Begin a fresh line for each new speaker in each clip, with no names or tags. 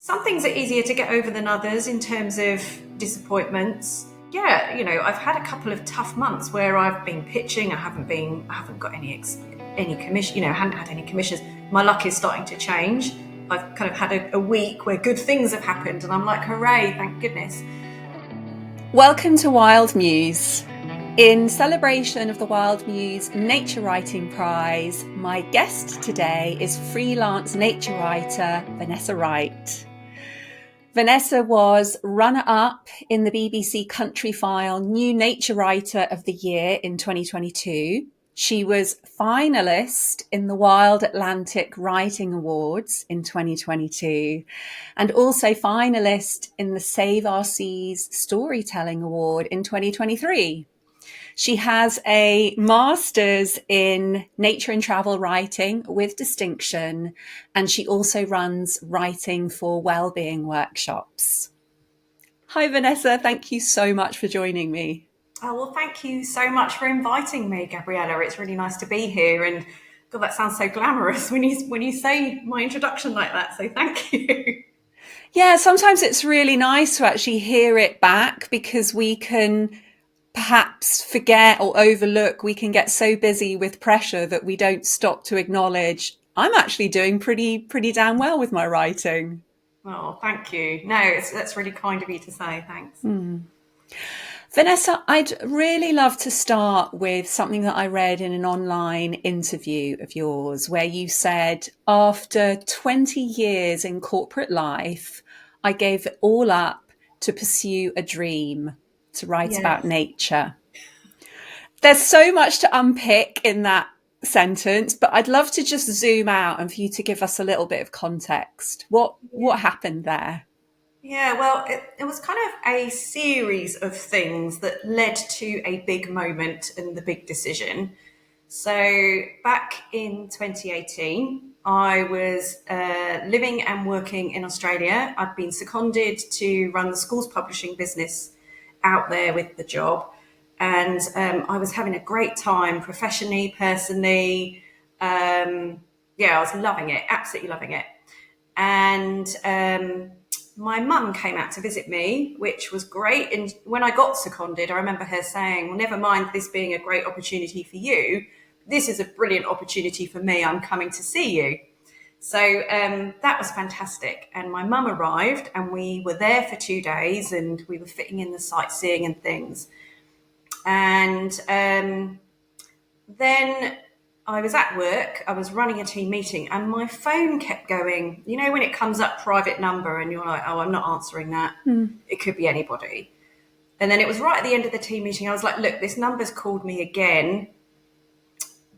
some things are easier to get over than others in terms of disappointments. Yeah, I've had a couple of tough months where I've been pitching. I haven't got any commission. Hadn't had any commissions. My luck is starting to change. I've kind of had a week where good things have happened, and I'm like, hooray! Thank goodness.
Welcome to Wild Muse. In celebration of the Wild Muse Nature Writing Prize, my guest today is freelance nature writer Vanessa Wright. Vanessa was runner-up in the BBC Countryfile New Nature Writer of the Year in 2022. She was finalist in the Wild Atlantic Writing Awards in 2022 and also finalist in the Save Our Seas Storytelling Award in 2023. She has a master's in nature and travel writing with distinction, and she also runs writing for wellbeing workshops. Hi, Vanessa. Thank you so much for joining me.
Oh, well, thank you so much for inviting me, Gabriella. It's really nice to be here. And God, that sounds so glamorous when you say my introduction like that. So thank you.
Yeah, sometimes it's really nice to actually hear it back because we can perhaps forget or overlook. We can get so busy with pressure that we don't stop to acknowledge I'm actually doing pretty damn well with my writing.
Oh, thank you. No, that's really kind of you to say. Thanks.
Vanessa, I'd really love to start with something that I read in an online interview of yours where you said, after 20 years in corporate life, I gave it all up to pursue a dream, to write about nature. There's so much to unpick in that sentence, but I'd love to just zoom out and for you to give us a little bit of context. What happened there?
Yeah, well, it was kind of a series of things that led to a big moment and the big decision. So back in 2018, I was living and working in Australia. I'd been seconded to run the school's publishing business out there with the job. And I was having a great time professionally, personally. I was loving it, absolutely loving it. And my mum came out to visit me, which was great. And when I got seconded, I remember her saying, well, never mind this being a great opportunity for you. This is a brilliant opportunity for me. I'm coming to see you. So that was fantastic. And my mum arrived and we were there for 2 days and we were fitting in the sightseeing and things. And then I was at work, I was running a team meeting and my phone kept going. You know, when it comes up private number and you're like, oh, I'm not answering that. It could be anybody. And then it was right at the end of the team meeting. I was like, look, this number's called me again.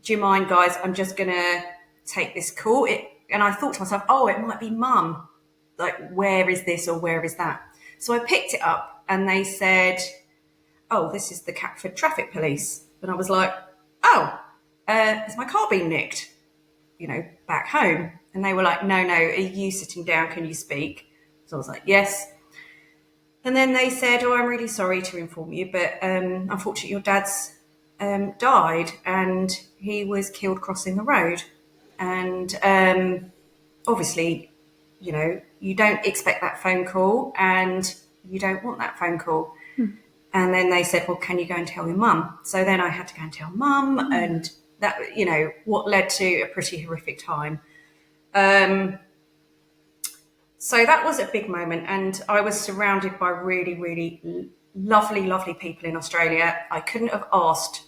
Do you mind, guys? I'm just going to take this call. And I thought to myself, oh, it might be mum. Like, where is this or where is that? So I picked it up and they said, oh, this is the Catford Traffic Police. And I was like, oh, has my car been nicked, back home? And they were like, no, are you sitting down? Can you speak? So I was like, yes. And then they said, oh, I'm really sorry to inform you, but unfortunately your dad's died and he was killed crossing the road. And obviously, you don't expect that phone call and you don't want that phone call. And then they said, well, can you go and tell your mum? So then I had to go and tell mum and that, what led to a pretty horrific time. So that was a big moment. And I was surrounded by really, really lovely, lovely people in Australia. I couldn't have asked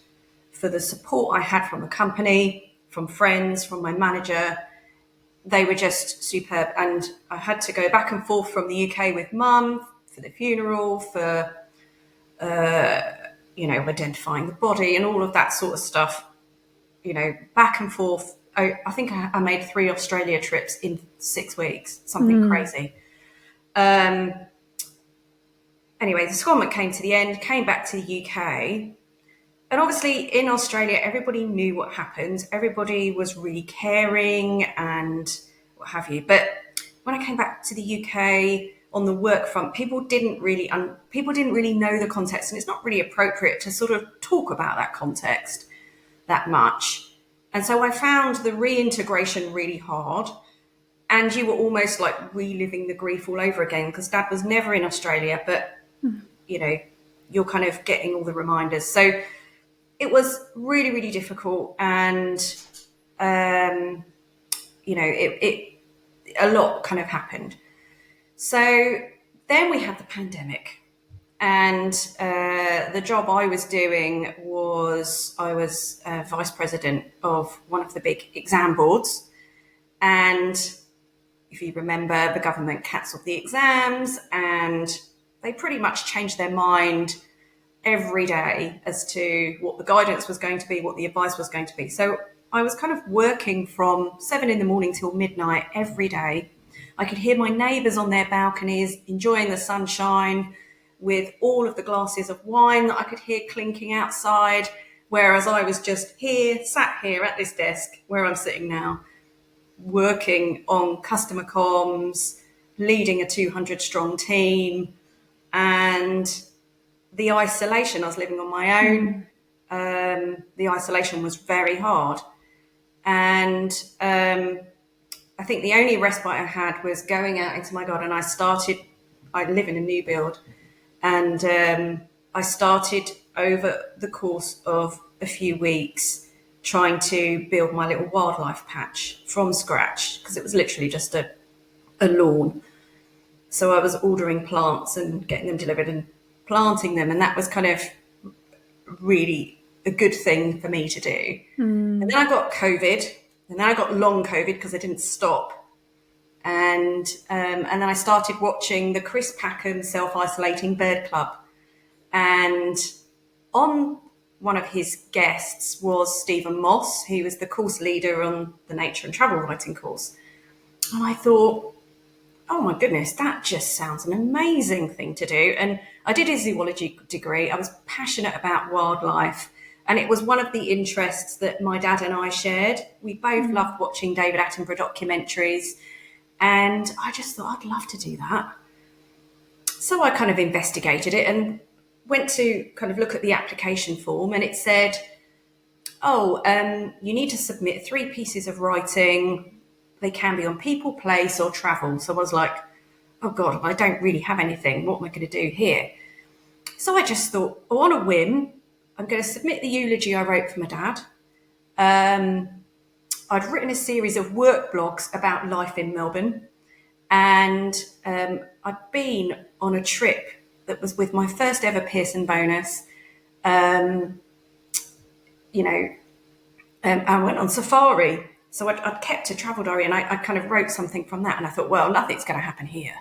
for the support I had from the company, from friends, from my manager. They were just superb. And I had to go back and forth from the UK with mum for the funeral, for identifying the body and all of that sort of stuff, back and forth. I think I made 3 Australia trips in 6 weeks, something crazy. Anyway, the secondment came to the end, came back to the UK. And obviously in Australia, everybody knew what happened. Everybody was really caring and what have you. But when I came back to the UK, on the work front, people didn't really know the context, and it's not really appropriate to sort of talk about that context that much. And so I found the reintegration really hard. and you were almost like reliving the grief all over again, because Dad was never in Australia, but you know, you're kind of getting all the reminders. So it was really, really difficult, and you know, it a lot kind of happened. So then we had the pandemic, and the job I was doing was I was vice president of one of the big exam boards, and if you remember, the government cancelled the exams, and they pretty much changed their mind every day as to what the guidance was going to be, what the advice was going to be. So I was kind of working from 7 a.m. till midnight every day. I could hear my neighbours on their balconies enjoying the sunshine with all of the glasses of wine that I could hear clinking outside, whereas I was just here, sat here at this desk where I'm sitting now, working on customer comms, leading a 200 strong team, and the isolation, I was living on my own. The isolation was very hard. And I think the only respite I had was going out into my garden. I live in a new build, and I started over the course of a few weeks trying to build my little wildlife patch from scratch, because it was literally just a lawn. So I was ordering plants and getting them delivered and planting them, and that was kind of really a good thing for me to do. And then I got COVID, and then I got long COVID because I didn't stop. And then I started watching the Chris Packham Self-Isolating Bird Club, and on one of his guests was Stephen Moss, who was the course leader on the nature and travel writing course. And I thought, oh my goodness, that just sounds an amazing thing to do. And I did a zoology degree. I was passionate about wildlife, and it was one of the interests that my dad and I shared. We both loved watching David Attenborough documentaries, and I just thought I'd love to do that. So I kind of investigated it and went to kind of look at the application form, and it said, you need to submit 3 pieces of writing. They can be on people, place, or travel. So I was like, oh God, I don't really have anything. What am I going to do here? So I just thought, on a whim, I'm going to submit the eulogy I wrote for my dad. I'd written a series of work blogs about life in Melbourne, and I'd been on a trip that was with my first ever Pearson bonus. I went on safari. So I'd kept a travel diary, and I kind of wrote something from that. And I thought, well, nothing's going to happen here.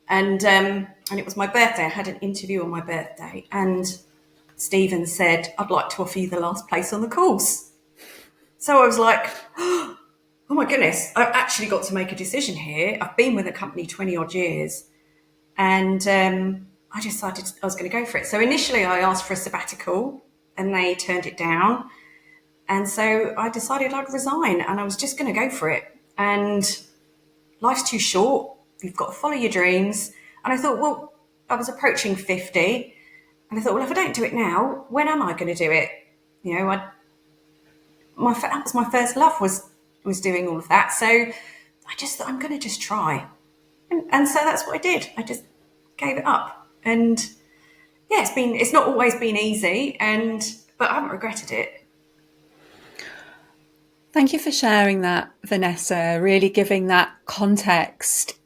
And it was my birthday. I had an interview on my birthday, and Stephen said, I'd like to offer you the last place on the course. So I was like, oh my goodness, I've actually got to make a decision here. I've been with the company 20 odd years, and I decided I was going to go for it. So initially I asked for a sabbatical, and they turned it down. And so I decided I'd resign, and I was just going to go for it. And life's too short. You've got to follow your dreams. And I thought, well, I was approaching 50. And I thought, well, if I don't do it now, when am I going to do it? You know, that was my first love, was doing all of that. So I just thought, I'm going to just try. And so that's what I did. I just gave it up. And yeah, it's not always been easy, but I haven't regretted it.
Thank you for sharing that, Vanessa, really giving that context.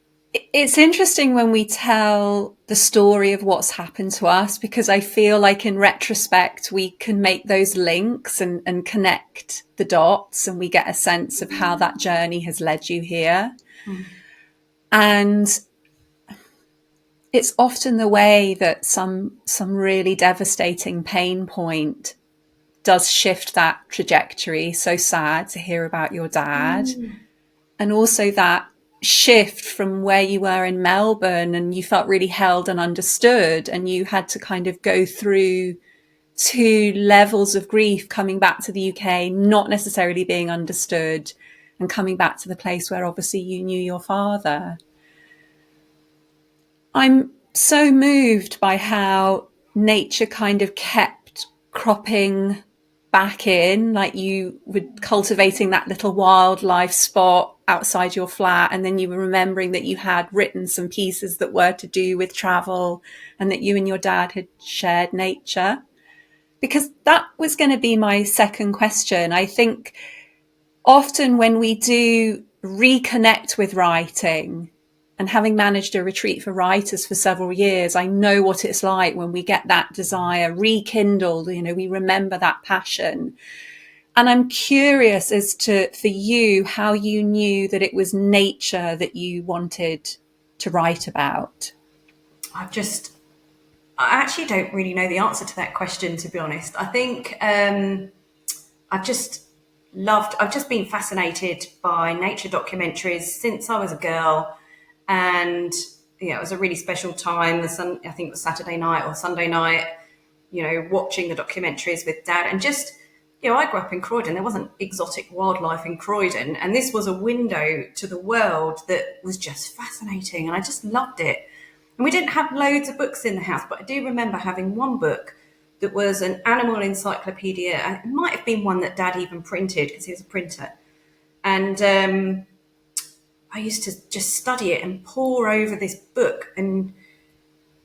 It's interesting when we tell the story of what's happened to us, because I feel like in retrospect, we can make those links and connect the dots, and we get a sense of how that journey has led you here. And it's often the way that some really devastating pain point does shift that trajectory. So sad to hear about your dad. And also that shift from where you were in Melbourne, and you felt really held and understood, and you had to kind of go through 2 levels of grief, coming back to the UK, not necessarily being understood, and coming back to the place where obviously you knew your father. I'm so moved by how nature kind of kept cropping back in, like you were cultivating that little wildlife spot outside your flat, and then you were remembering that you had written some pieces that were to do with travel and that you and your dad had shared nature? Because that was going to be my second question. I think often when we do reconnect with writing, and having managed a retreat for writers for several years, I know what it's like when we get that desire rekindled, we remember that passion. And I'm curious as to, for you, how you knew that it was nature that you wanted to write about.
I actually don't really know the answer to that question, to be honest. I think I've just been fascinated by nature documentaries since I was a girl. And, it was a really special time. I think it was Saturday night or Sunday night, watching the documentaries with Dad. And just, I grew up in Croydon. There wasn't exotic wildlife in Croydon. And this was a window to the world that was just fascinating. And I just loved it. And we didn't have loads of books in the house, but I do remember having one book that was an animal encyclopedia. And it might have been one that Dad even printed because he was a printer. And I used to just study it and pore over this book. And,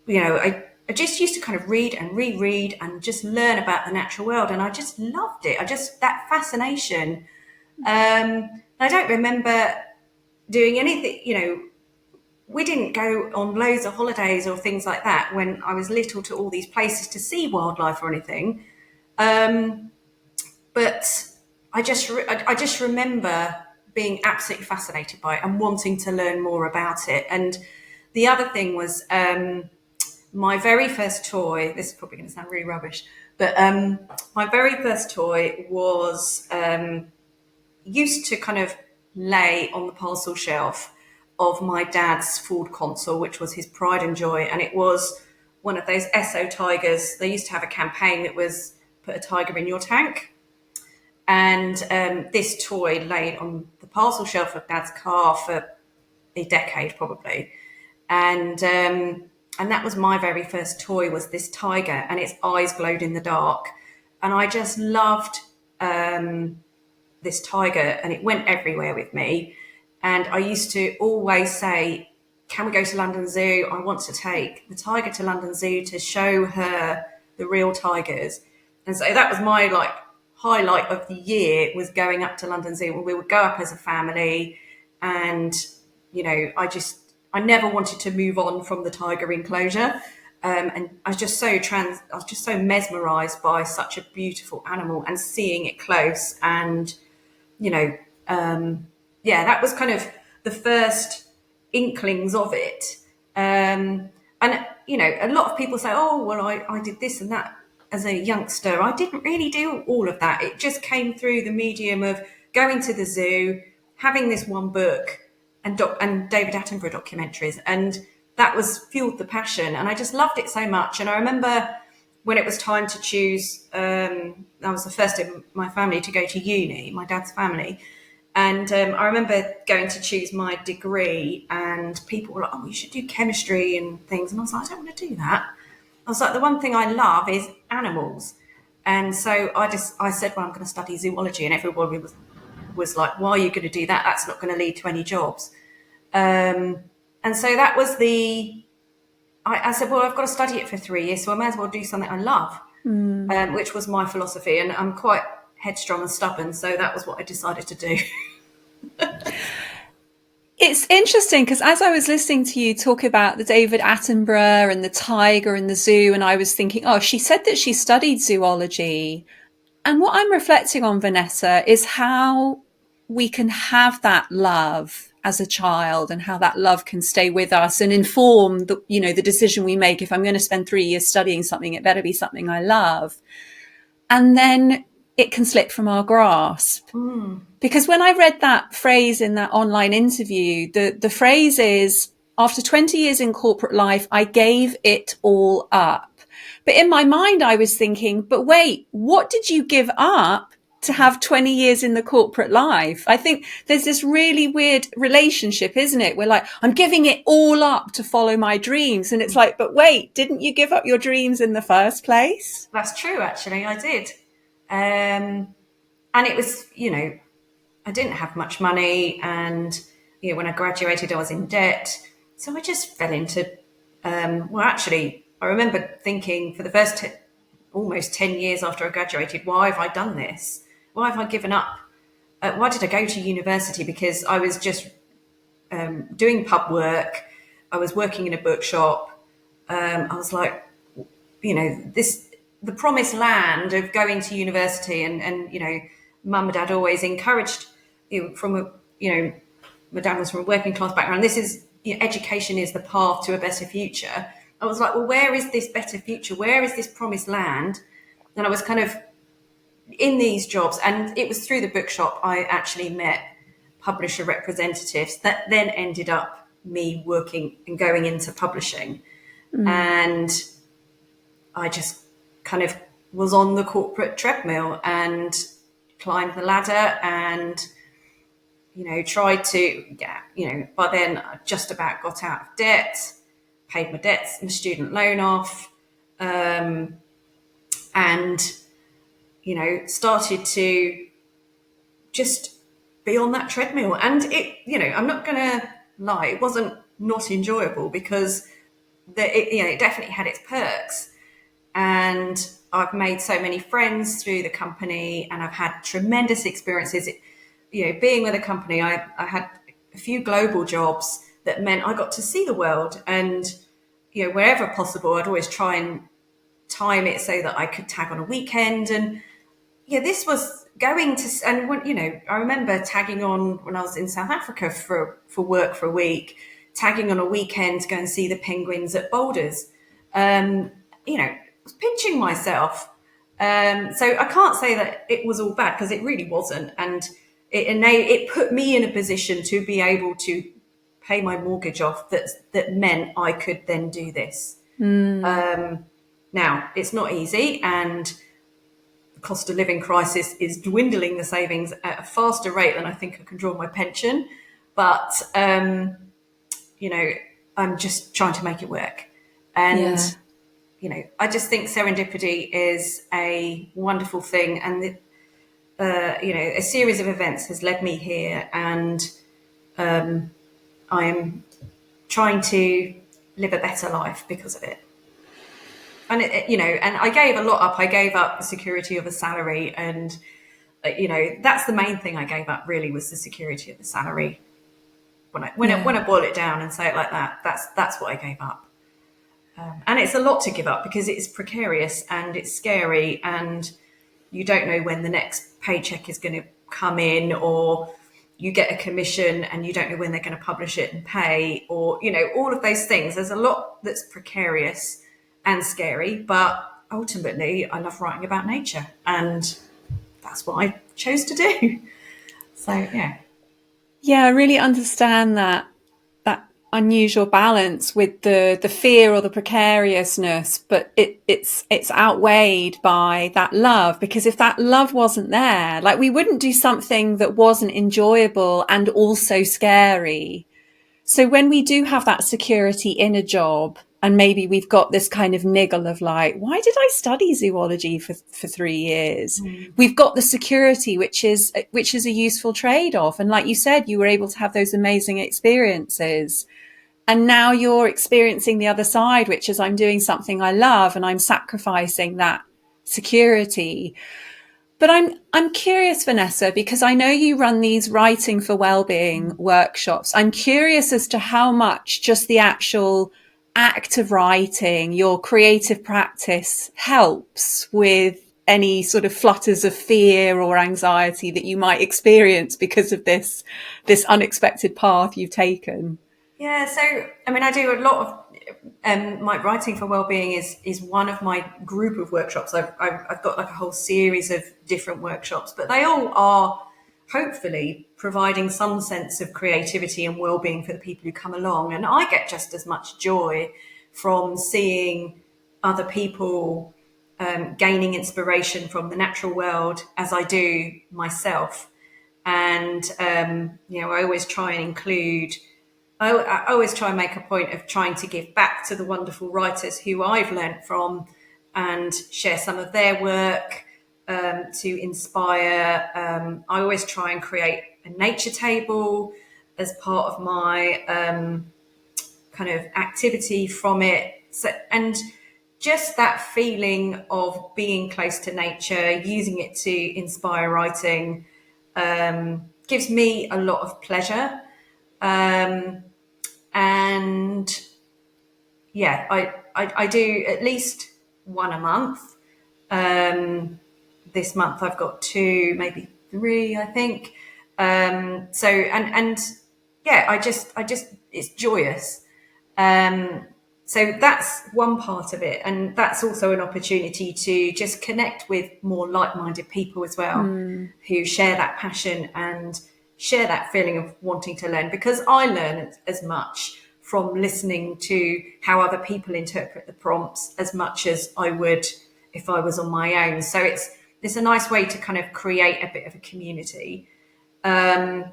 I just used to kind of read and reread and just learn about the natural world. And I just loved it. That fascination. I don't remember doing anything, we didn't go on loads of holidays or things like that when I was little to all these places to see wildlife or anything. But I just remember being absolutely fascinated by it and wanting to learn more about it. And the other thing was my very first toy, this is probably going to sound really rubbish, but my very first toy was used to kind of lay on the parcel shelf of my dad's Ford console, which was his pride and joy. And it was one of those Esso tigers. They used to have a campaign that was put a tiger in your tank. And this toy lay on the parcel shelf of Dad's car for a decade, probably. And that was my very first toy, was this tiger, and its eyes glowed in the dark. And I just loved this tiger, and it went everywhere with me. And I used to always say, can we go to London Zoo? I want to take the tiger to London Zoo to show her the real tigers. And so that was my highlight of the year, was going up to London Zoo. We would go up as a family, and I never wanted to move on from the tiger enclosure, and I was just so mesmerised by such a beautiful animal and seeing it close. And that was kind of the first inklings of it. And a lot of people say, oh well, I did this and that as a youngster. I didn't really do all of that. It just came through the medium of going to the zoo, having this one book, and David Attenborough documentaries, and that fueled the passion. And I just loved it so much. And I remember when it was time to choose, I was the first in my family to go to uni, my dad's family. And I remember going to choose my degree, and people were like, oh, you should do chemistry and things. And I was like, I don't want to do that. I was like, the one thing I love is animals. And so I said, well, I'm going to study zoology. And everybody was like, why are you going to do that? That's not going to lead to any jobs. And so that was I said, well, I've got to study it for 3 years, so I may as well do something I love, which was my philosophy. And I'm quite headstrong and stubborn, so that was what I decided to do.
It's interesting because as I was listening to you talk about the David Attenborough and the tiger and the zoo, and I was thinking, oh, she said that she studied zoology. And what I'm reflecting on, Vanessa, is how we can have that love as a child, and how that love can stay with us and inform the decision we make. If I'm going to spend 3 years studying something, it better be something I love. And then it can slip from our grasp. Because when I read that phrase in that online interview, the phrase is, after 20 years in corporate life, I gave it all up. But in my mind, I was thinking, but wait, what did you give up to have 20 years in the corporate life? I think there's this really weird relationship, isn't it? We're like, I'm giving it all up to follow my dreams. And it's like, but wait, didn't you give up your dreams in the first place?
That's true, actually. I did. And it was, I didn't have much money, and when I graduated, I was in debt. So I just fell into, actually, I remember thinking for the first almost 10 years after I graduated, why have I done this? Why have I given up? Why did I go to university? Because I was just doing pub work. I was working in a bookshop. I was like, the promised land of going to university, and mum and dad always encouraged my dad was from a working class background. This is, education is the path to a better future. I was like, well, where is this better future? Where is this promised land? And I was kind of in these jobs, and it was through the bookshop I actually met publisher representatives that then ended up me working and going into publishing. And I just kind of was on the corporate treadmill and climbed the ladder and, tried to, by then I just about got out of debt, paid my debts, my student loan off, and, started to just be on that treadmill. And it, I'm not going to lie, it wasn't not enjoyable, because it definitely had its perks. And I've made so many friends through the company, and I've had tremendous experiences. Being with a company, I had a few global jobs that meant I got to see the world, and wherever possible, I'd always try and time it so that I could tag on a weekend. And this was going to, and when, I remember tagging on when I was in South Africa for work for a week, tagging on a weekend to go and see the penguins at Boulders. Was pinching myself. So I can't say that it was all bad, because it really wasn't. And it put me in a position to be able to pay my mortgage off. That meant I could then do this. Now, it's not easy, and the cost of living crisis is dwindling the savings at a faster rate than I think I can draw my pension. But, I'm just trying to make it work. And I just think serendipity is a wonderful thing, and a series of events has led me here, and I am trying to live a better life because of it. And and I gave a lot up. I gave up the security of a salary, and that's the main thing I gave up. Really, was the security of the salary. When I boil it down and say it like that, that's what I gave up. And it's a lot to give up, because it's precarious and it's scary, and you don't know when the next paycheck is going to come in, or you get a commission and you don't know when they're going to publish it and pay, or, all of those things. There's a lot that's precarious and scary, but ultimately I love writing about nature, and that's what I chose to do. So, yeah.
Yeah, I really understand that unusual balance with the fear or the precariousness, but it's outweighed by that love, because if that love wasn't there, like, we wouldn't do something that wasn't enjoyable and also scary. So when we do have that security in a job, and maybe we've got this kind of niggle of like, why did I study zoology for 3 years? We've got the security, which is a useful trade-off. And like you said, you were able to have those amazing experiences. And now you're experiencing the other side, which is, I'm doing something I love and I'm sacrificing that security. But I'm curious, Vanessa, because I know you run these writing for wellbeing workshops. I'm curious as to how much just the actual act of writing, your creative practice, helps with any sort of flutters of fear or anxiety that you might experience because of this unexpected path you've taken.
Yeah, so I do a lot of my writing for wellbeing is one of my group of workshops. I've got like a whole series of different workshops, but they all are hopefully providing some sense of creativity and wellbeing for the people who come along. And I get just as much joy from seeing other people gaining inspiration from the natural world as I do myself. And I always try and include. I always try and make a point of trying to give back to the wonderful writers who I've learnt from, and share some of their work. to inspire. I always try and create a nature table as part of my kind of activity from it. So, and just that feeling of being close to nature, using it to inspire writing, gives me a lot of pleasure. And yeah, I do at least one a month. This month I've got 2, maybe 3, I think. So and yeah, I just it's joyous. So that's one part of it, and that's also an opportunity to just connect with more like-minded people as well, who share that passion and share that feeling of wanting to learn, because I learn as much from listening to how other people interpret the prompts as much as I would if I was on my own. So it's a nice way to kind of create a bit of a community. But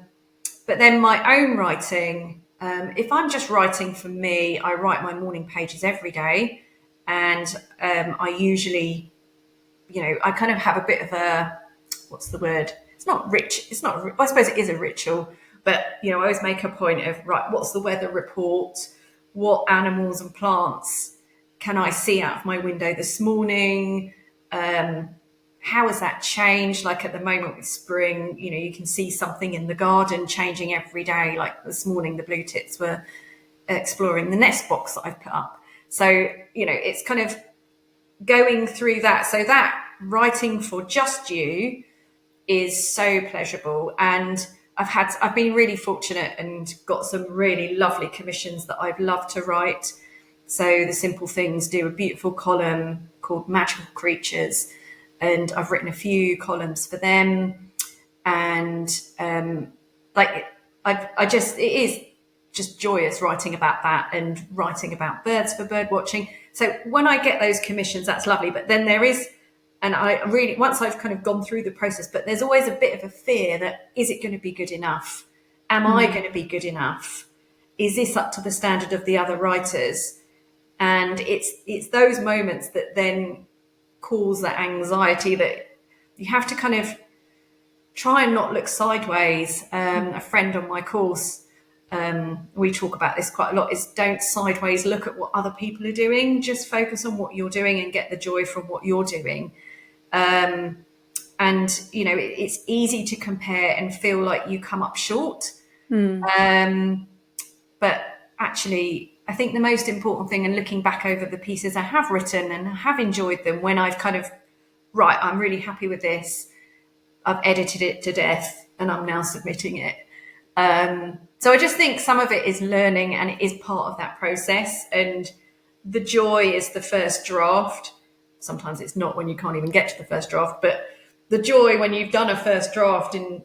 then my own writing, if I'm just writing for me, I write my morning pages every day. And I usually, I kind of have a bit of a, what's the word? It's not rich. It's not, I suppose it is a ritual, but, I always make a point of, right, what's the weather report? What animals and plants can I see out of my window this morning? How has that changed? Like at the moment with spring, you can see something in the garden changing every day. Like this morning, the blue tits were exploring the nest box that I've put up. So, it's kind of going through that. So that writing for just you is so pleasurable. And I've been really fortunate and got some really lovely commissions that I've loved to write. So the Simple Things do a beautiful column called Magical Creatures, and I've written a few columns for them. And it is just joyous writing about that and writing about birds for bird watching. So when I get those commissions, that's lovely. But then there is, and I really, once I've kind of gone through the process, but there's always a bit of a fear that, is it going to be good enough? Am I going to be good enough? Is this up to the standard of the other writers? And it's those moments that then cause that anxiety that you have to kind of try and not look sideways. A friend on my course, we talk about this quite a lot, is don't sideways look at what other people are doing. Just focus on what you're doing and get the joy from what you're doing. And, it's easy to compare and feel like you come up short. But actually, I think the most important thing, and looking back over the pieces I have written and have enjoyed them, when I've kind of, right, I'm really happy with this, I've edited it to death and I'm now submitting it. So I just think some of it is learning, and it is part of that process. And the joy is the first draft. Sometimes it's not, when you can't even get to the first draft, but the joy when you've done a first draft and,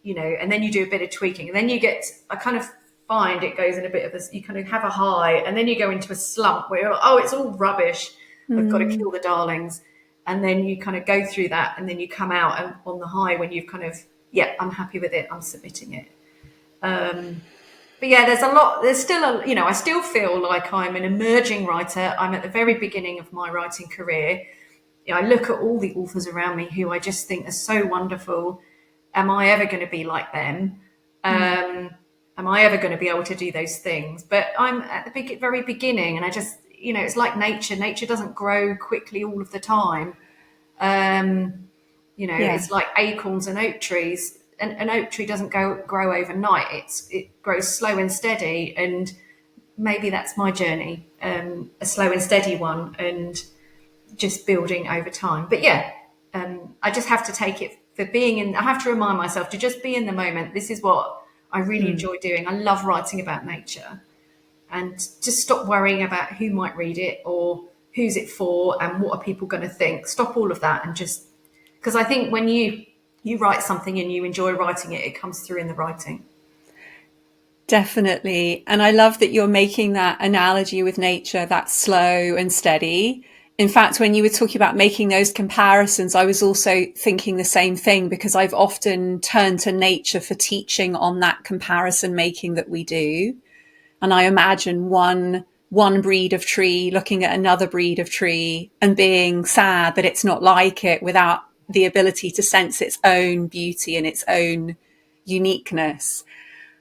and then you do a bit of tweaking, and then I kind of find it goes in a bit of you kind of have a high, and then you go into a slump where you're, oh, it's all rubbish. I've got to kill the darlings. And then you kind of go through that, and then you come out and on the high when you've kind of, I'm happy with it, I'm submitting it. But yeah, there's still I still feel like I'm an emerging writer. I'm at the very beginning of my writing career. I look at all the authors around me who I just think are so wonderful. Am I ever going to be like them? Am I ever going to be able to do those things? But I'm at the very beginning, and I just, it's like nature. Nature doesn't grow quickly all of the time. It's like acorns and oak trees. An oak tree doesn't grow overnight. It grows slow and steady, and maybe that's my journey, a slow and steady one, and just building over time. But I just have to take it for being in. I have to remind myself to just be in the moment. This is what I really enjoy doing. I love writing about nature, and just stop worrying about who might read it or who's it for and what are people going to think. Stop all of that, and just, because I think when you write something and you enjoy writing it, it comes through in the writing.
Definitely. And I love that you're making that analogy with nature, that's slow and steady. In fact, when you were talking about making those comparisons, I was also thinking the same thing, because I've often turned to nature for teaching on that comparison making that we do. And I imagine one breed of tree looking at another breed of tree and being sad that it's not like it, without the ability to sense its own beauty and its own uniqueness.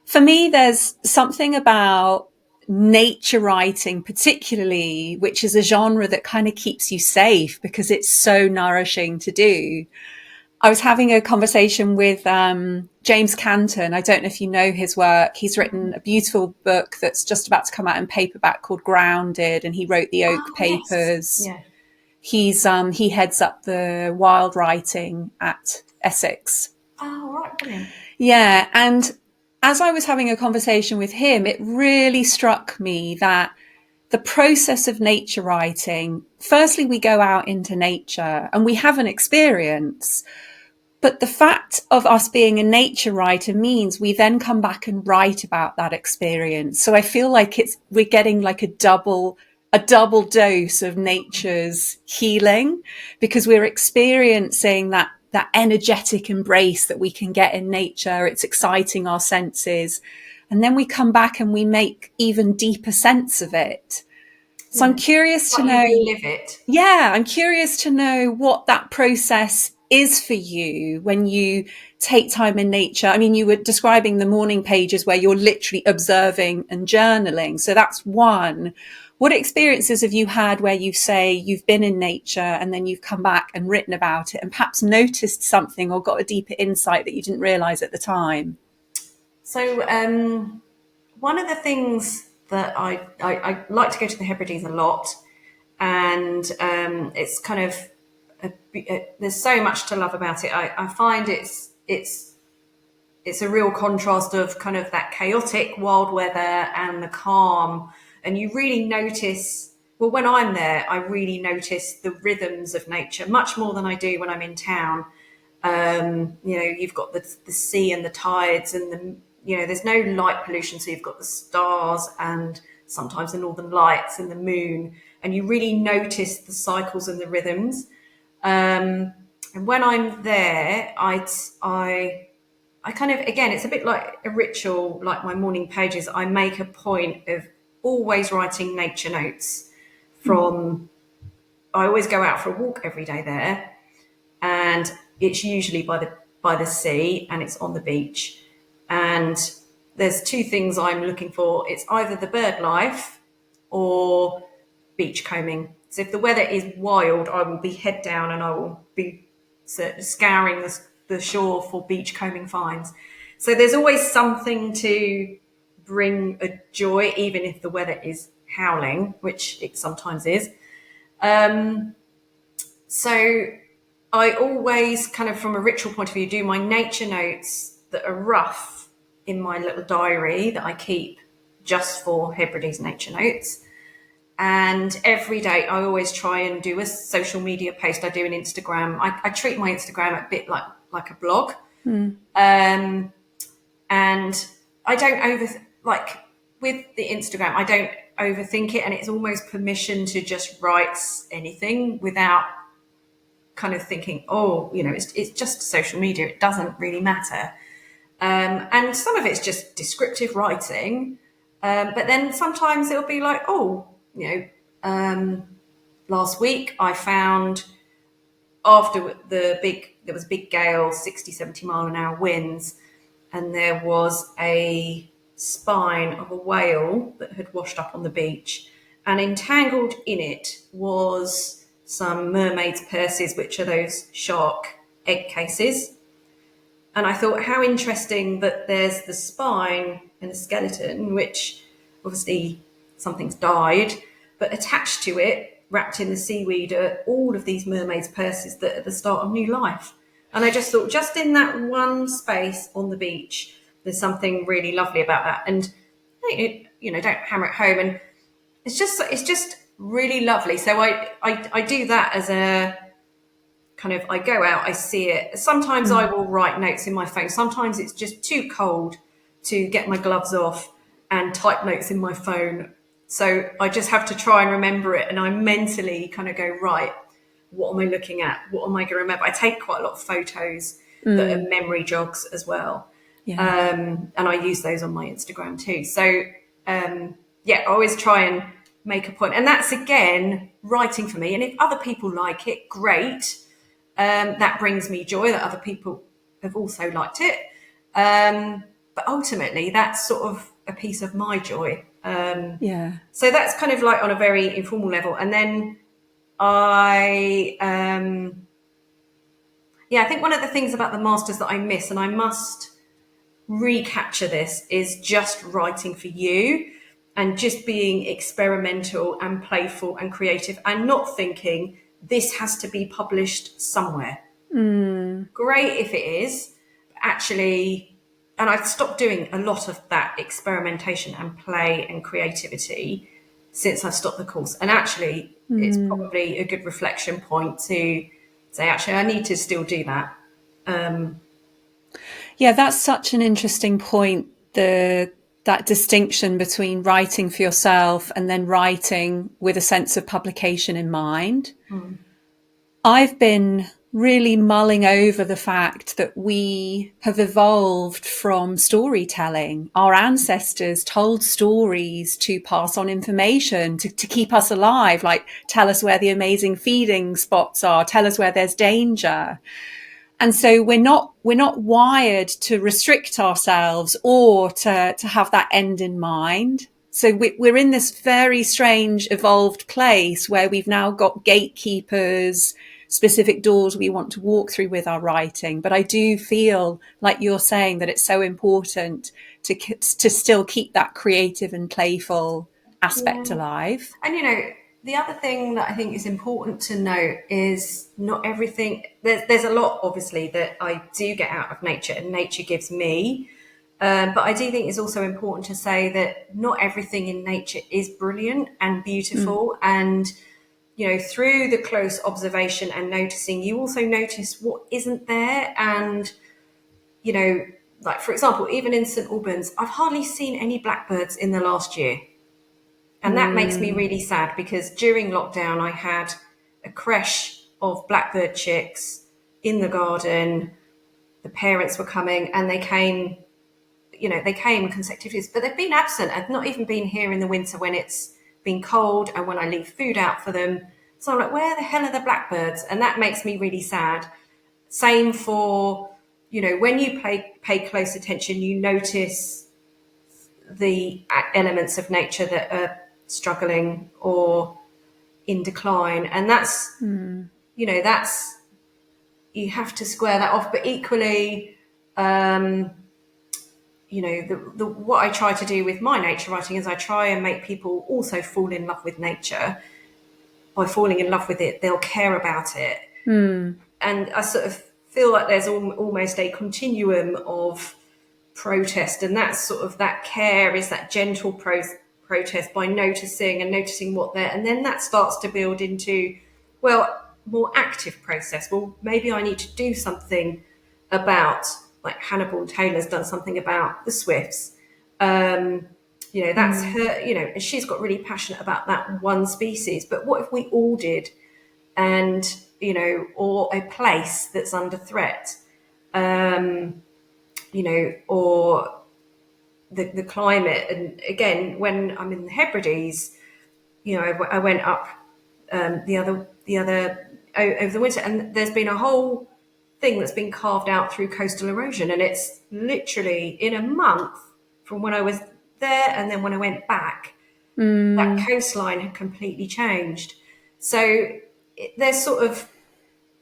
For me, there's something about nature writing, particularly, which is a genre that kind of keeps you safe because it's so nourishing to do. I was having a conversation with James Canton. I don't know if you know his work. He's written a beautiful book that's just about to come out in paperback called Grounded, and he wrote the Oak Papers.
Yes. Yeah.
He heads up the Wild writing at Essex.
Oh, right, brilliant.
Yeah, and as I was having a conversation with him, it really struck me that the process of nature writing, firstly, we go out into nature and we have an experience. But the fact of us being a nature writer means we then come back and write about that experience. So I feel like we're getting like a double dose of nature's healing, because we're experiencing that energetic embrace that we can get in nature. It's exciting our senses. And then we come back and we make even deeper sense of it. So I'm curious to know,
relive it.
Yeah, I'm curious to know what that process is for you when you take time in nature. I mean, you were describing the morning pages where you're literally observing and journaling. So that's one. What experiences have you had where you say you've been in nature and then you've come back and written about it and perhaps noticed something or got a deeper insight that you didn't realize at the time?
So one of the things that I like to go to the Hebrides a lot, and it's kind of there's so much to love about it. I find it's a real contrast of kind of that chaotic wild weather and the calm, and you really notice. Well, when I'm there, I really notice the rhythms of nature much more than I do when I'm in town. You've got the sea and the tides and there's no light pollution. So you've got the stars and sometimes the northern lights and the moon, and you really notice the cycles and the rhythms. And when I'm there, I kind of, again, it's a bit like a ritual, like my morning pages. I make a point of always writing nature notes I always go out for a walk every day there, and it's usually by the sea and it's on the beach. And there's two things I'm looking for. It's either the bird life or beach combing. So if the weather is wild, I will be head down and I will be scouring the shore for beach combing finds. So there's always something to bring a joy, even if the weather is howling, which it sometimes is. So I always kind of, from a ritual point of view, do my nature notes that are rough in my little diary that I keep just for Hebrides nature notes. And every day I always try and do a social media post. I do an Instagram. I treat my Instagram a bit like a blog. And I don't with the Instagram, I don't overthink it, and it's almost permission to just write anything without kind of thinking, it's just social media. It doesn't really matter. And some of it's just descriptive writing. But then sometimes it'll be like, last week I found after there was a big gale, 60, 70 mile an hour winds, and there was a spine of a whale that had washed up on the beach, and entangled in it was some mermaid's purses, which are those shark egg cases. And I thought, how interesting that there's the spine and the skeleton, which obviously something's died, but attached to it, wrapped in the seaweed, are all of these mermaids' purses that are the start of new life. And I just thought, just in that one space on the beach, there's something really lovely about that. And don't hammer it home. And it's just really lovely. So I do that as a kind of, I go out, I see it. Sometimes I will write notes in my phone. Sometimes it's just too cold to get my gloves off and type notes in my phone. So I just have to try and remember it. And I mentally kind of go, right, what am I looking at? What am I going to remember? I take quite a lot of photos that are memory jogs as well. Yeah. And I use those on my Instagram too. So, I always try and make a point. And that's, again, writing for me. And if other people like it, great. that brings me joy that other people have also liked it. But ultimately, that's sort of a piece of my joy. So that's kind of like on a very informal level. And then I think one of the things about the masters that I miss, and I must recapture this, is just writing for you and just being experimental and playful and creative and not thinking this has to be published somewhere. Great if it is, actually, and I've stopped doing a lot of that experimentation and play and creativity since I've stopped the course. And actually, it's probably a good reflection point to say, actually, I need to still do that.
That's such an interesting point, that distinction between writing for yourself and then writing with a sense of publication in mind. I've been really mulling over the fact that we have evolved from storytelling. Our ancestors told stories to pass on information, to keep us alive, like tell us where the amazing feeding spots are, tell us where there's danger. And so we're not wired to restrict ourselves or to have that end in mind. So we're in this very strange evolved place where we've now got gatekeepers, specific doors we want to walk through with our writing. But I do feel like you're saying that it's so important to still keep that creative and playful aspect alive.
And, the other thing that I think is important to note is not everything, there's a lot, obviously, that I do get out of nature and nature gives me. But I do think it's also important to say that not everything in nature is brilliant and beautiful. And, through the close observation and noticing, you also notice what isn't there. And, like, for example, even in St Albans, I've hardly seen any blackbirds in the last year. And that makes me really sad because during lockdown, I had a creche of blackbird chicks in the garden. The parents were coming and they came consecutively, but they've been absent and not even been here in the winter when it's been cold and when I leave food out for them. So I'm like, where the hell are the blackbirds? And that makes me really sad. Same for, when you pay close attention, you notice the elements of nature that are struggling or in decline, and that's that's, you have to square that off. But equally, what I try to do with my nature writing is I try and make people also fall in love with nature. By falling in love with it, they'll care about it. And I sort of feel like there's almost a continuum of protest, and that's sort of, that care is that gentle protest by noticing what they're, and then that starts to build into, more active process. Well, maybe I need to do something about, like Hannibal Taylor's done something about the swifts. That's her, and she's got really passionate about that one species. But what if we all did? And, or a place that's under threat, or the climate. And again, when I'm in the Hebrides, I went up the other over the winter, and there's been a whole thing that's been carved out through coastal erosion, and it's literally in a month from when I was there and then when I went back, that coastline had completely changed. So there's sort of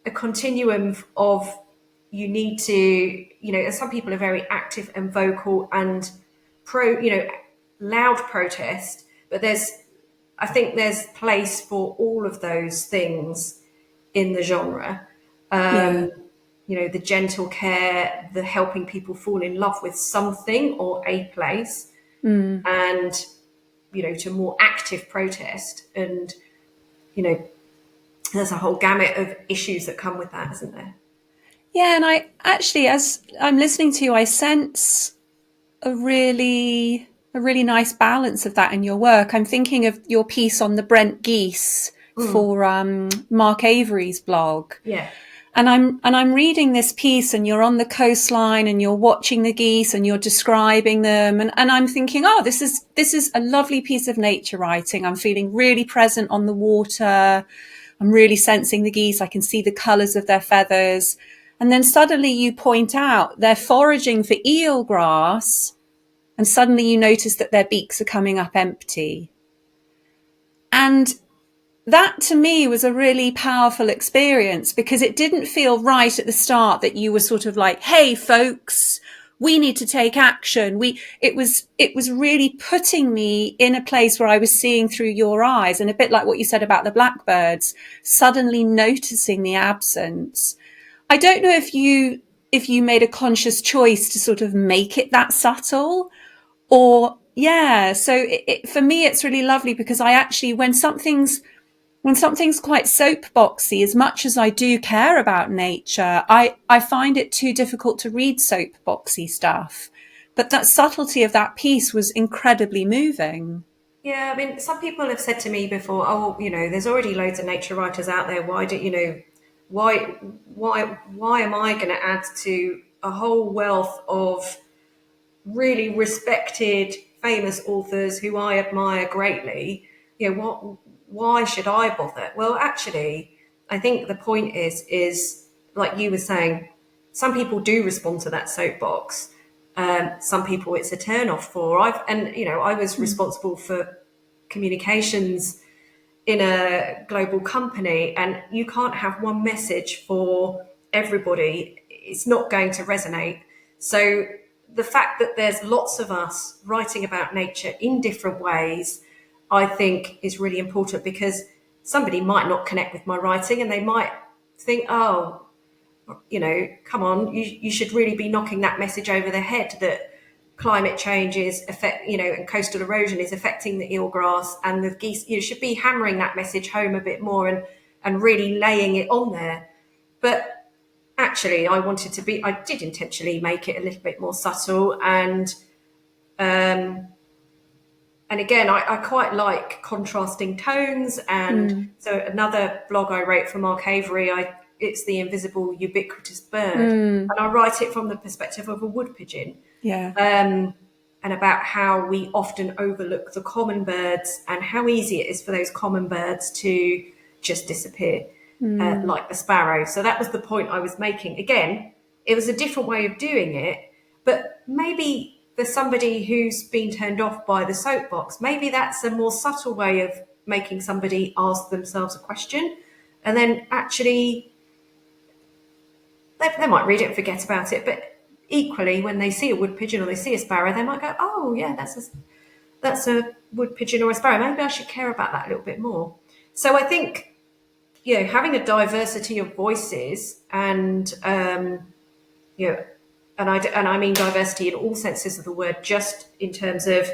a continuum of, you need to, and some people are very active and vocal and loud protest, but I think there's place for all of those things in the genre. The gentle care, the helping people fall in love with something or a place, and, to more active protest. And, there's a whole gamut of issues that come with that, isn't there?
Yeah, and I actually, as I'm listening to you, I sense a really nice balance of that in your work. I'm thinking of your piece on the Brent geese for Mark Avery's blog.
Yeah.
And I'm reading this piece, and you're on the coastline and you're watching the geese and you're describing them, and I'm thinking, oh, this is a lovely piece of nature writing. I'm feeling really present on the water. I'm really sensing the geese. I can see the colours of their feathers. And then suddenly you point out they're foraging for eelgrass, and suddenly you notice that their beaks are coming up empty. And that to me was a really powerful experience, because it didn't feel right at the start that you were sort of like, hey folks, we need to take action. It was really putting me in a place where I was seeing through your eyes, and a bit like what you said about the blackbirds, suddenly noticing the absence. I don't know if you made a conscious choice to sort of make it that subtle, or so for me it's really lovely, because I actually, when something's quite soapboxy, as much as I do care about nature, I find it too difficult to read soapboxy stuff. But that subtlety of that piece was incredibly moving.
Yeah, I mean, some people have said to me before, oh, there's already loads of nature writers out there. Why am I going to add to a whole wealth of really respected, famous authors who I admire greatly? Why should I bother? Well, actually, I think the point is like you were saying, some people do respond to that soapbox. Some people it's a turn off for. I was responsible for communications in a global company, and you can't have one message for everybody. It's not going to resonate. So the fact that there's lots of us writing about nature in different ways, I think is really important, because somebody might not connect with my writing and they might think, oh, come on, you should really be knocking that message over the head that climate change is and coastal erosion is affecting the eelgrass and the geese. You should be hammering that message home a bit more and really laying it on there. But actually, I did intentionally make it a little bit more subtle, and again, I quite like contrasting tones. And so another blog I wrote for Mark Avery, it's the invisible ubiquitous bird, and I write it from the perspective of a wood pigeon.
Yeah.
And about how we often overlook the common birds and how easy it is for those common birds to just disappear, like the sparrow. So that was the point I was making. Again, it was a different way of doing it, but maybe there's somebody who's been turned off by the soapbox. Maybe that's a more subtle way of making somebody ask themselves a question, and then actually they might read it and forget about it. But equally, when they see a wood pigeon or they see a sparrow, they might go, oh yeah, that's a wood pigeon or a sparrow. Maybe I should care about that a little bit more. So I think, having a diversity of voices and, and I mean diversity in all senses of the word, just in terms of,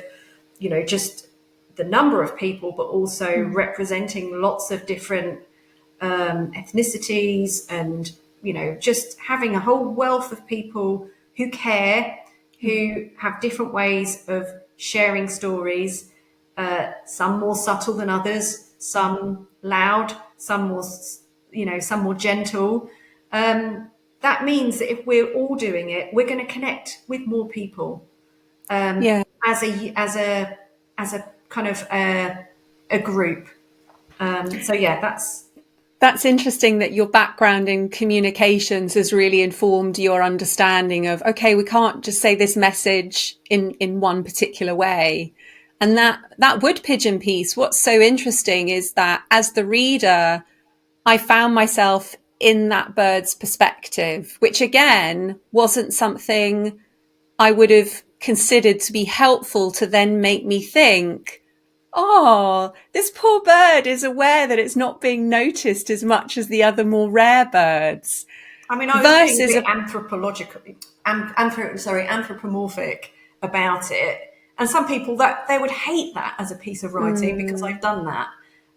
just the number of people, but also representing lots of different ethnicities, and, just having a whole wealth of people who care, who have different ways of sharing stories, some more subtle than others, some loud, some more gentle. That means that if we're all doing it, we're going to connect with more people as a kind of a group.
That's interesting that your background in communications has really informed your understanding of, okay, we can't just say this message in one particular way. And that wood pigeon piece, what's so interesting is that as the reader, I found myself in that bird's perspective, which again wasn't something I would have considered to be helpful to then make me think, oh, this poor bird is aware that it's not being noticed as much as the other more rare birds.
I mean, I was being a bit anthropomorphic about it. And some people that they would hate that as a piece of writing because I've done that.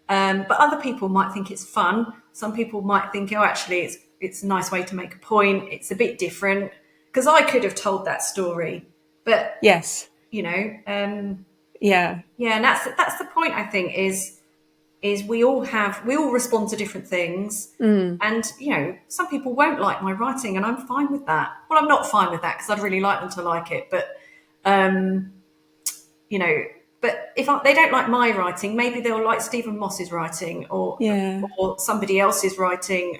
But other people might think it's fun. Some people might think, oh, actually, it's a nice way to make a point. It's a bit different, because I could have told that story, but
yes,
yeah, and that's the point. I think is we all respond to different things, and some people won't like my writing, and I'm fine with that. Well, I'm not fine with that because I'd really like them to like it, but but if they don't like my writing, maybe they'll like Stephen Moss's writing or somebody else's writing,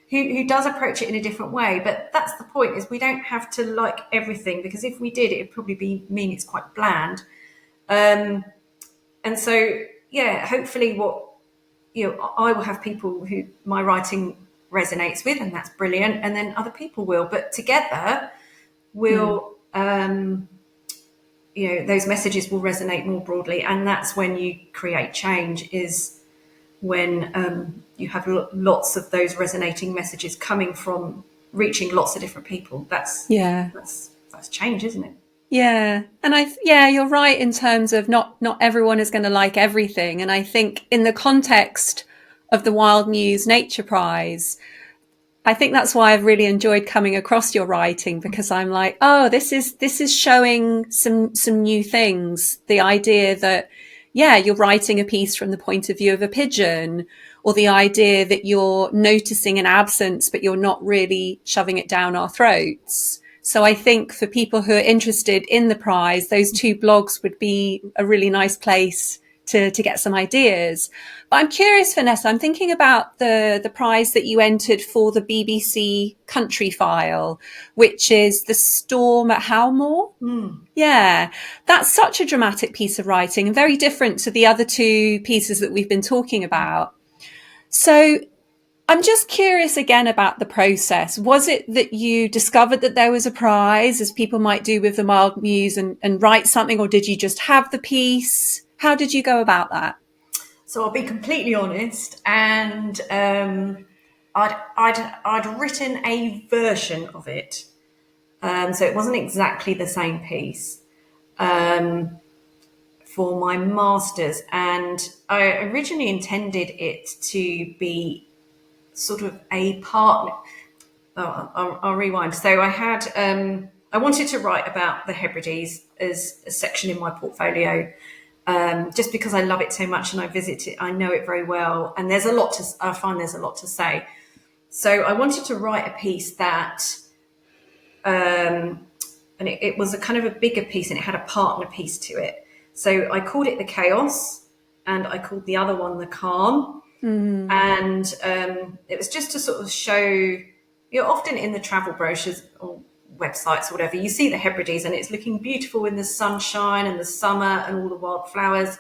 who does approach it in a different way. But that's the point, is we don't have to like everything, because if we did, it'd probably mean it's quite bland. And so, hopefully I will have people who my writing resonates with, and that's brilliant. And then other people will, but together we'll, those messages will resonate more broadly. And that's when you create change, is when you have lots of those resonating messages coming from reaching lots of different people. That's change, isn't it?
Yeah. And you're right in terms of not everyone is going to like everything. And I think in the context of the Wild Muse Nature Prize, I think that's why I've really enjoyed coming across your writing, because I'm like, oh, this is showing some new things. The idea that, you're writing a piece from the point of view of a pigeon, or the idea that you're noticing an absence, but you're not really shoving it down our throats. So I think for people who are interested in the prize, those 2 blogs would be a really nice place to get some ideas. But I'm curious, Vanessa, I'm thinking about the prize that you entered for the BBC Country File, which is The Storm at Howmore. Yeah, that's such a dramatic piece of writing and very different to the other 2 pieces that we've been talking about. So I'm just curious again about the process. Was it that you discovered that there was a prize, as people might do with the Wild Muse, and write something, or did you just have the piece? How did you go about that?
So I'll be completely honest, and I'd written a version of it, so it wasn't exactly the same piece, for my master's, and I originally intended it to be sort of a partner. I'll rewind. So I had, I wanted to write about the Hebrides as a section in my portfolio, just because I love it so much and I visit it, I know it very well, and I find there's a lot to say. So I wanted to write a piece that, and it was a kind of a bigger piece, and it had a partner piece to it. So I called it the Chaos, and I called the other one the Calm. And it was just to sort of show, often in the travel brochures or websites or whatever, you see the Hebrides and it's looking beautiful in the sunshine and the summer and all the wildflowers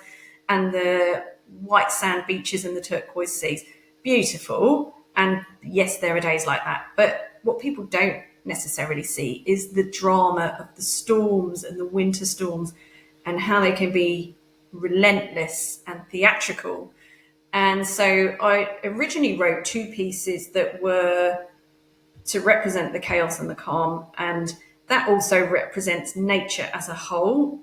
and the white sand beaches and the turquoise seas. Beautiful. And yes, there are days like that. But what people don't necessarily see is the drama of the storms and the winter storms, and how they can be relentless and theatrical. And so I originally wrote 2 pieces that were to represent the chaos and the calm, and that also represents nature as a whole.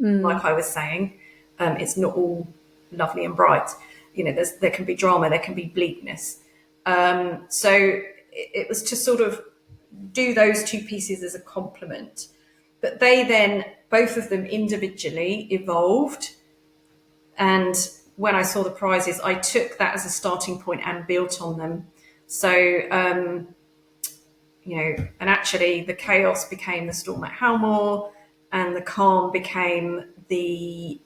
Like I was saying, it's not all lovely and bright. There can be drama, there can be bleakness. So it was to sort of do those 2 pieces as a complement. But they then, both of them individually, evolved. And when I saw the prizes, I took that as a starting point and built on them. So, and actually the Chaos became the Storm at Howmore, and the Calm became the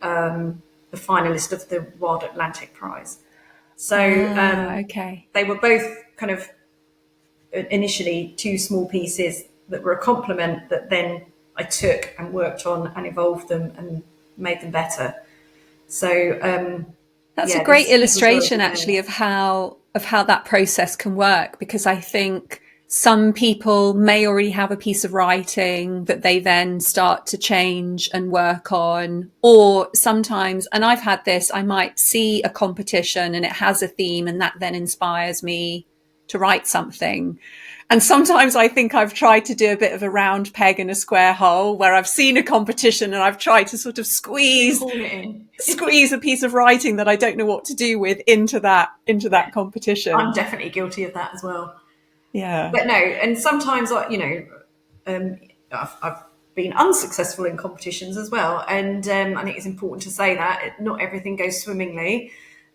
finalist of the Wild Atlantic Prize. So they were both kind of initially 2 small pieces that were a complement, that then I took and worked on and evolved them and made them better. So
that's a great illustration, actually, of how that process can work, because I think some people may already have a piece of writing that they then start to change and work on, or sometimes, and I've had this, I might see a competition and it has a theme, and that then inspires me to write something. And sometimes I think I've tried to do a bit of a round peg in a square hole, where I've seen a competition and I've tried to sort of squeeze a piece of writing that I don't know what to do with into that competition.
I'm definitely guilty of that as well.
Yeah.
But no, and sometimes I've been unsuccessful in competitions as well. And I think it's important to say that not everything goes swimmingly.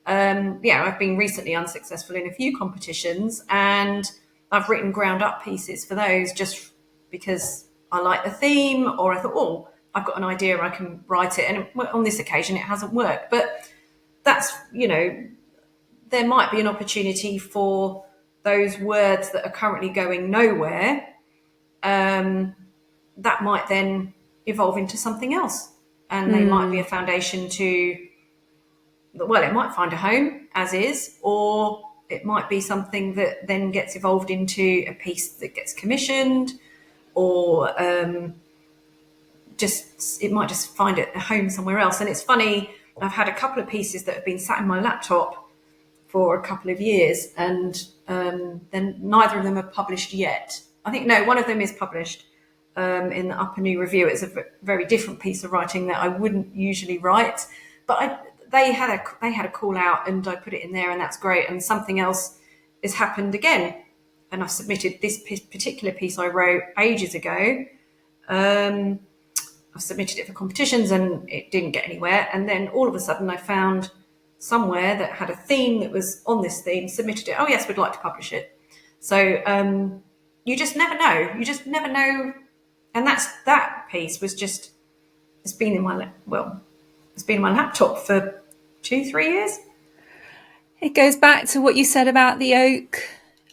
I've been recently unsuccessful in a few competitions, and I've written ground up pieces for those just because I like the theme, or I thought, I've got an idea, I can write it. And on this occasion, it hasn't worked. But that's, there might be an opportunity for those words that are currently going nowhere. That might then evolve into something else. And they might be a foundation to, well, it might find a home as is, or it might be something that then gets evolved into a piece that gets commissioned, or it might just find a home somewhere else. And it's funny, I've had a couple of pieces that have been sat in my laptop for a couple of years, and then neither of them are published yet. I think, no, one of them is published in the Upper New Review. It's a very different piece of writing that I wouldn't usually write, but they had a call out, and I put it in there, and that's great. And something else has happened again, and I've submitted this particular piece I wrote ages ago. I've submitted it for competitions, and it didn't get anywhere. And then all of a sudden, I found somewhere that had a theme that was on this theme, submitted it. Oh yes, we'd like to publish it. So you just never know. You just never know. And that piece was just, it's been in my laptop for 2-3 years.
It goes back to what you said about the oak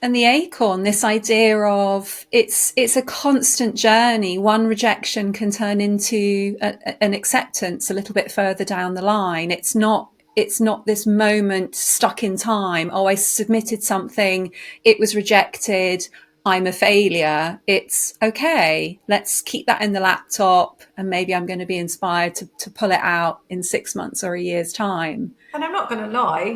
and the acorn, this idea of it's a constant journey. One rejection can turn into an acceptance a little bit further down the line. It's not this moment stuck in time. Oh, I submitted something, it was rejected, I'm a failure. It's okay, let's keep that in the laptop, and maybe I'm going to be inspired to pull it out in 6 months or a year's time.
And I'm not going to lie,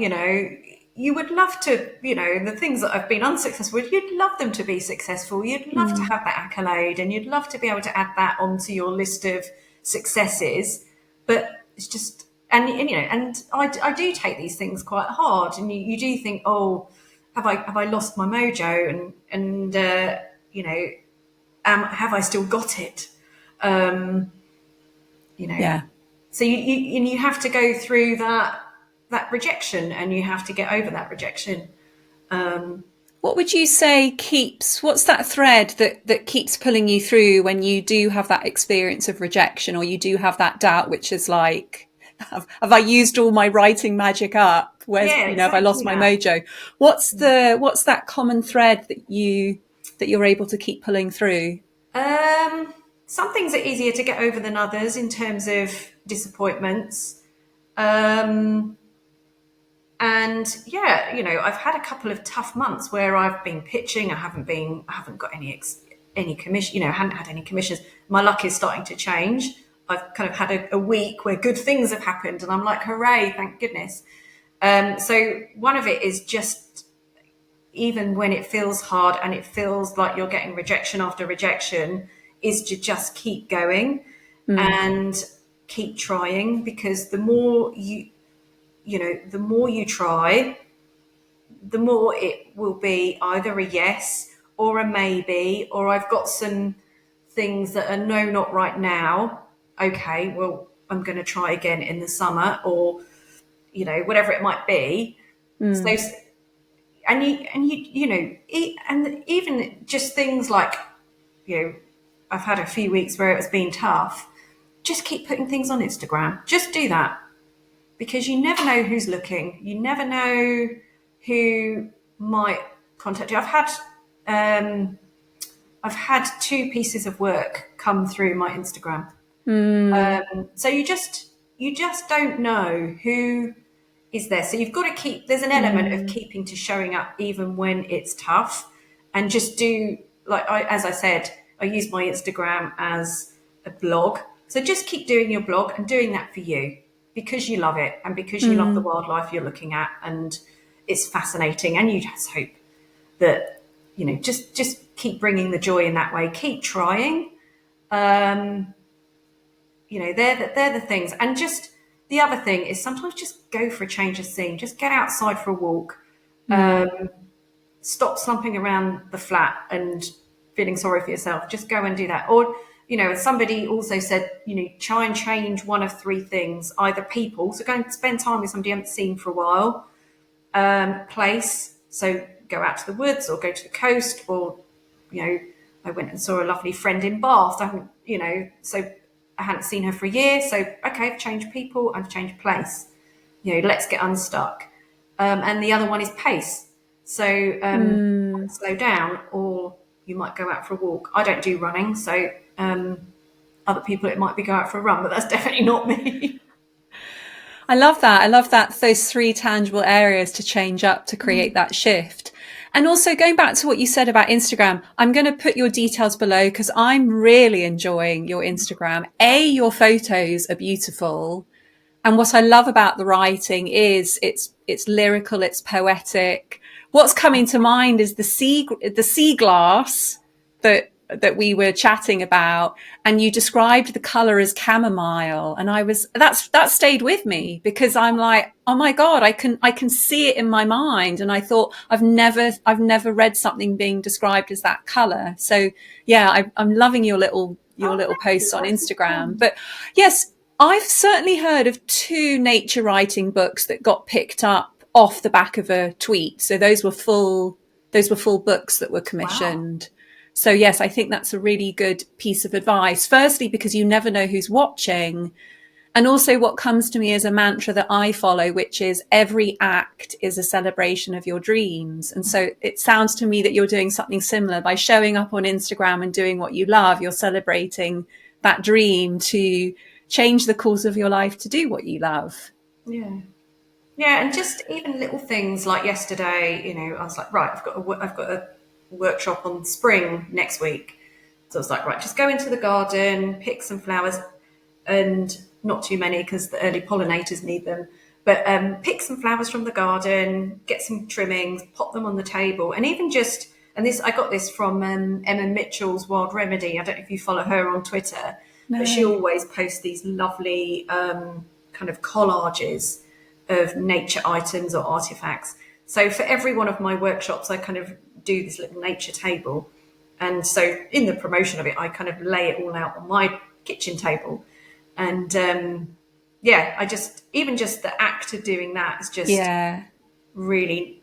you would love to, the things that have been unsuccessful, you'd love them to be successful. You'd love to have that accolade, and you'd love to be able to add that onto your list of successes. But it's just, and I do take these things quite hard, and you do think, oh, have I lost my mojo, and have I still got it?
Yeah.
So you have to go through that rejection, and you have to get over that rejection.
What would you say what's that thread that keeps pulling you through when you do have that experience of rejection, or you do have that doubt, which is like, have I used all my writing magic up? Where's,
exactly,
have I lost my mojo? What's that common thread that you're able to keep pulling through?
Some things are easier to get over than others in terms of disappointments. And yeah, I've had a couple of tough months where I've been pitching. I haven't got any commission, hadn't had any commissions. My luck is starting to change. I've kind of had a week where good things have happened, and I'm like, hooray, thank goodness. So one of it is just, even when it feels hard and it feels like you're getting rejection after rejection, is to just keep going and keep trying, because the more you try, the more it will be either a yes or a maybe, or I've got some things that are no, not right now. Okay, well, I'm going to try again in the summer, or, whatever it might be. So, and even just things like, I've had a few weeks where it was being tough. Just keep putting things on Instagram. Just do that, because you never know who's looking. You never know who might contact you. I've had 2 pieces of work come through my Instagram. So you just don't know who is there. So you've got to keep, there's an element of keeping to showing up even when it's tough, and just do, as I said, I use my Instagram as a blog. So just keep doing your blog and doing that for you, because you love it, and because you love the wildlife you're looking at, and it's fascinating, and you just hope that, just keep bringing the joy in that way. Keep trying. They're the things. And just the other thing is, sometimes just go for a change of scene. Just get outside for a walk. Stop slumping around the flat and feeling sorry for yourself. Just go and do that. Or, somebody also said, try and change one of 3 things: either people, so go and spend time with somebody you haven't seen for a while; place, so go out to the woods or go to the coast, or, I went and saw a lovely friend in Bath. I haven't, so I hadn't seen her for a year. So, okay, I've changed people, I've changed place. Let's get unstuck. And the other one is pace. So slow down, or you might go out for a walk. I don't do running, so other people, it might be go out for a run, but that's definitely not me.
I love that. I love that, those 3 tangible areas to change up to create that shift. And also going back to what you said about Instagram, I'm going to put your details below because I'm really enjoying your Instagram. Your photos are beautiful. And what I love about the writing is it's lyrical, it's poetic. What's coming to mind is the sea glass that we were chatting about, and you described the color as chamomile, and that stayed with me because I'm like, oh my God, I can see it in my mind. And I thought I've never read something being described as that color. So yeah, I'm loving your little posts on Instagram. But yes, I've certainly heard of 2 nature writing books that got picked up off the back of a tweet. So those were full books that were commissioned. Wow. So yes, I think that's a really good piece of advice. Firstly, because you never know who's watching. And also what comes to me as a mantra that I follow, which is every act is a celebration of your dreams. And so it sounds to me that you're doing something similar by showing up on Instagram and doing what you love. You're celebrating that dream to change the course of your life to do what you love.
Yeah. Yeah. And just even little things like yesterday, I was like, right, I've got a workshop on spring next week. So I was like, right, just go into the garden, pick some flowers, and not too many because the early pollinators need them, but pick some flowers from the garden, get some trimmings, pop them on the table. And even just, I got this from Emma Mitchell's Wild Remedy. I don't know if you follow her on Twitter, but she always posts these lovely kind of collages of nature items or artifacts. So for every one of my workshops, I kind of do this little nature table. And so in the promotion of it, I kind of lay it all out on my kitchen table. And even just the act of doing that is just really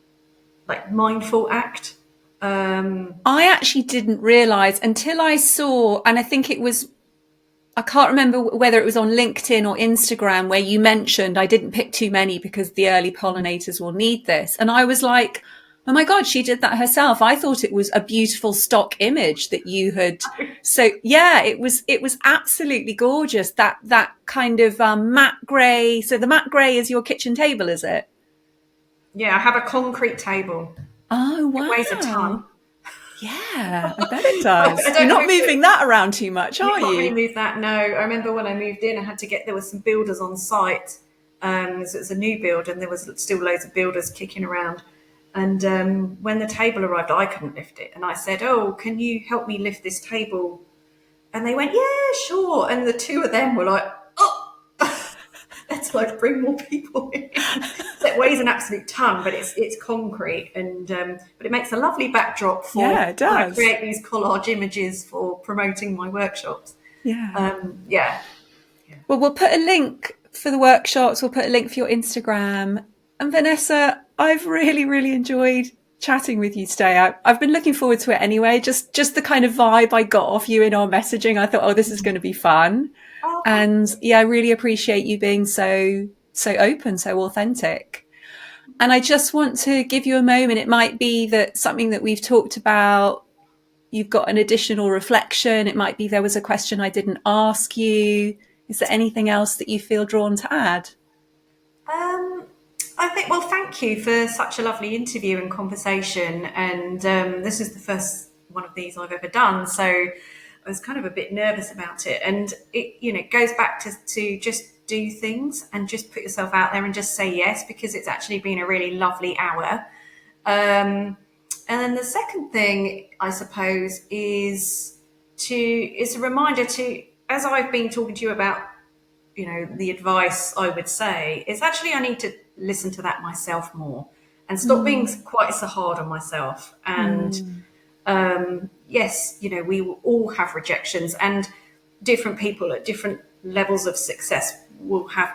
like mindful act.
I actually didn't realize until I saw, and I think I can't remember whether it was on LinkedIn or Instagram, where you mentioned I didn't pick too many because the early pollinators will need this. And I was like, oh my God, she did that herself. I thought it was a beautiful stock image that you had. So yeah, it was absolutely gorgeous. That kind of matte grey. So the matte grey is your kitchen table, is it?
Yeah, I have a concrete table.
Oh, wow.
It weighs a ton.
Yeah, I bet it does. You're not moving that around too much, are you?
Can't really move that, no. I remember when I moved in, there were some builders on site. So it was a new build and there was still loads of builders kicking around. And when the table arrived, I couldn't lift it. And I said, oh, can you help me lift this table? And they went, yeah, sure. And the 2 of them were like, oh, let's like bring more people in. So it weighs an absolute ton, but it's concrete. And but it makes a lovely backdrop for
it does.
When I create these collage images for promoting my workshops.
Yeah. Well, we'll put a link for the workshops. We'll put a link for your Instagram. And Vanessa, I've really, really enjoyed chatting with you today. I've been looking forward to it anyway. Just the kind of vibe I got off you in our messaging. I thought, oh, this is going to be fun. And yeah, I really appreciate you being so open, so authentic. And I just want to give you a moment. It might be that something that we've talked about, you've got an additional reflection. It might be there was a question I didn't ask you. Is there anything else that you feel drawn to add?
I think, well, thank you for such a lovely interview and conversation. And this is the first one of these I've ever done. So I was kind of a bit nervous about it. And it goes back to just do things and just put yourself out there and just say yes, because it's actually been a really lovely hour. And then the second thing, I suppose, is a reminder to, as I've been talking to you about, the advice I would say is actually I need to listen to that myself more and stop being quite so hard on myself. And yes, we will all have rejections, and different people at different levels of success will have,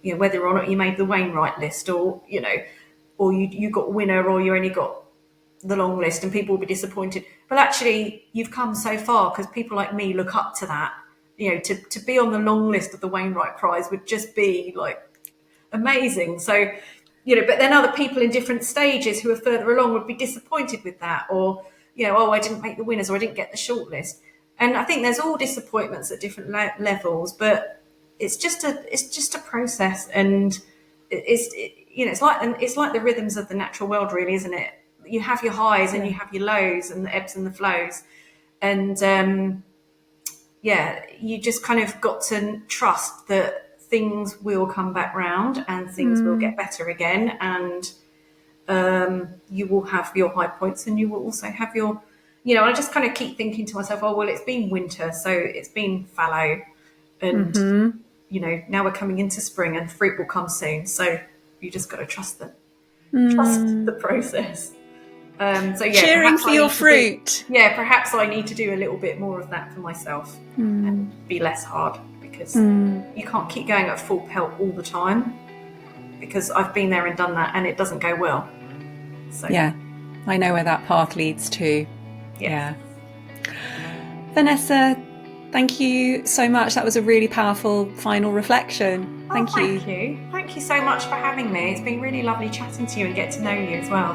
whether or not you made the Wainwright list or you got winner or you only got the long list, and people will be disappointed. But actually you've come so far because people like me look up to that. to be on the long list of the Wainwright Prize would just be like amazing. So, but then other people in different stages who are further along would be disappointed with that, or, I didn't make the winners, or I didn't get the shortlist. And I think there's all disappointments at different levels, but it's just a process, and it's like the rhythms of the natural world, really, isn't it? You have your highs and you have your lows and the ebbs and the flows, and you just kind of got to trust that things will come back round and things will get better again, and you will have your high points and you will also have your, I just kind of keep thinking to myself, oh, well, it's been winter, so it's been fallow, and now we're coming into spring and fruit will come soon, so you just got to trust the process.
Cheering for your fruit.
Perhaps I need to do a little bit more of that for myself and be less hard, because you can't keep going at full pelt all the time, because I've been there and done that and it doesn't go well. So
yeah, I know where that path leads to.
Yeah.
Vanessa, thank you so much. That was a really powerful final reflection. Thank you.
Thank you so much for having me. It's been really lovely chatting to you and get to know you as well.